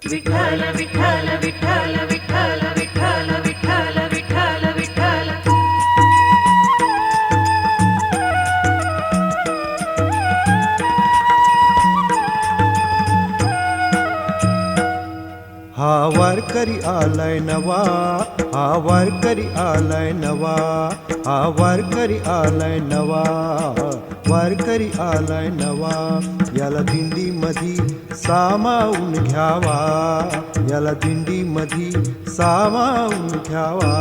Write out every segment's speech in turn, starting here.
विठ्ठल विठ्ठल विठ्ठल विठ्ठल विठ्ठल विठ्ठल विठ्ठल विठ्ठल हा वारकरी आलाय नवा, हा वारकरी आलाय नवा, हा वारकरी आलाय नवा, वारकरी आलाय नवा. याला दिंडी मधी सामावून घ्यावा, याला दिंडी मधी सामावून घ्यावा.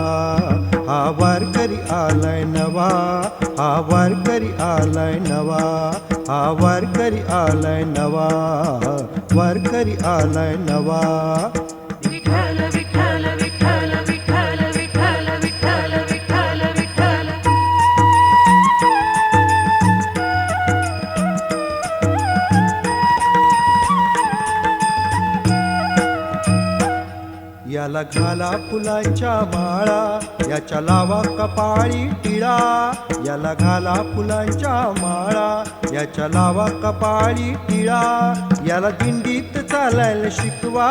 हा वारकरी आलाय नवा, हा वारकरी आलाय नवा, हा वारकरी आलाय नवा, वारकरी आलाय नवा. विठ्ठल विठ्ठल विठ्ठल विठ्ठल विठ्ठल विठ्ठल विठ्ठल विठ्ठल याला घाला फुलांच्या माळा, याच्या लावा कपाळी टिळा. याला घाला फुलांच्या माळा, याच्या लावा कपाळी टिळा. याला दिंडीत चालायला शिकवा,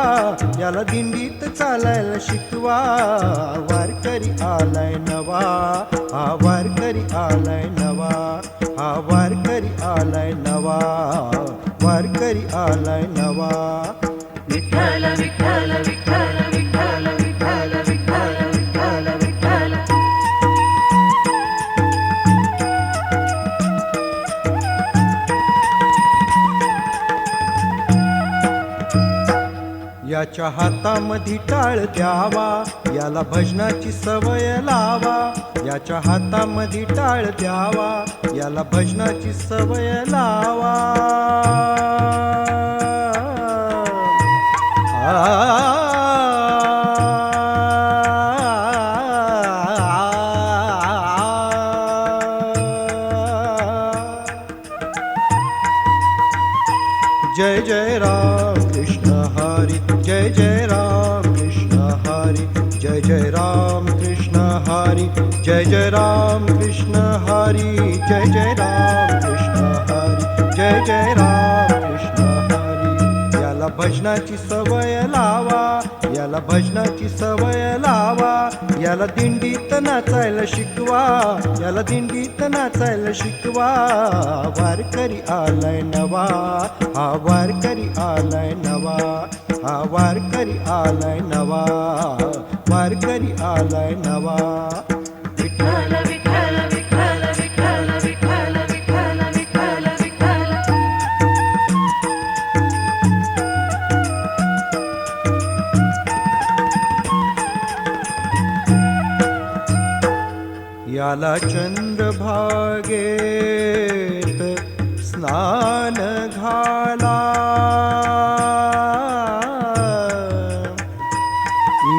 याला दिंडीत चालायला शिकवा. वारकरी आलाय नवा, हा वारकरी आलाय नवा, हा वारकरी आलाय नवा, वारकरी आलाय नवा. विठ्ठल विठ्ठल विठ्ठल विठ्ठल विठ्ठल विठ्ठल विठ्ठल विठ्ठल याच्या हातामध्ये टाळ द्यावा, याला भजनाची सवय लावा. याच्या हातामध्ये टाळ द्यावा, याला भजनाची सवय लावा. जय जय राम कृष्ण हरी, जय जय राम कृष्ण हरी, जय जय राम कृष्ण हरी, जय जय राम कृष्ण हरी, जय जय राम कृष्ण हरी, जय जय राम कृष्ण हरी. याला भजनाची सवय लावा, याला भजनाची सवय लावा. याला दिंडीत नाचायला शिकवा, याला दिंडीत नाचायला शिकवा. वारकरी आलाय नवा, हा वारकरी आलाय नवा, हा वारकरी आलाय नवा, वारकरी आलाय नवा. विठ्ठल विठ्ठल विठ्ठल विठ्ठल विठ्ठल विठ्ठल विठ्ठल विठ्ठल याला चंद्रभागेत स्नान घाला,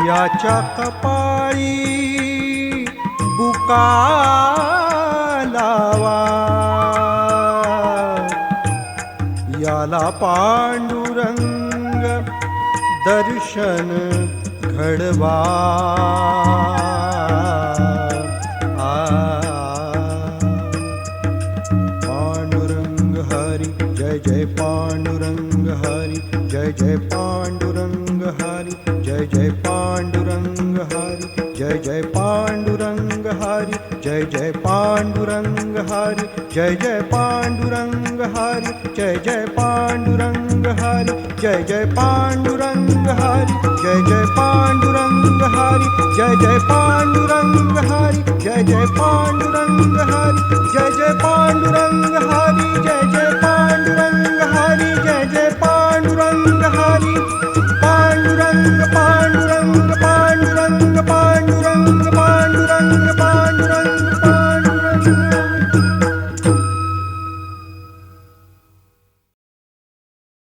याच्या कपाळी बुका लावा. याला पांडुरंग दर्शन घडवा. पांडुरंग हरी, जय जय पांडुरंग हरी, जय जय पांडुरंग हरी, जय जय पांडुरंग हरी, जय जय पांडुरंग हरी, जय जय पांडुरंग हरी, जय जय पांडुरंग हरी, जय जय पांडुरंग हरी, जय जय पांडुरंग हरी, जय जय पांडुरंग हरी, जय जय पांडुरंग हरी, जय जय पांडुरंग हरी, जय जय पांडुरंग हरी, जय जय पांडुरंग हरी, जय जय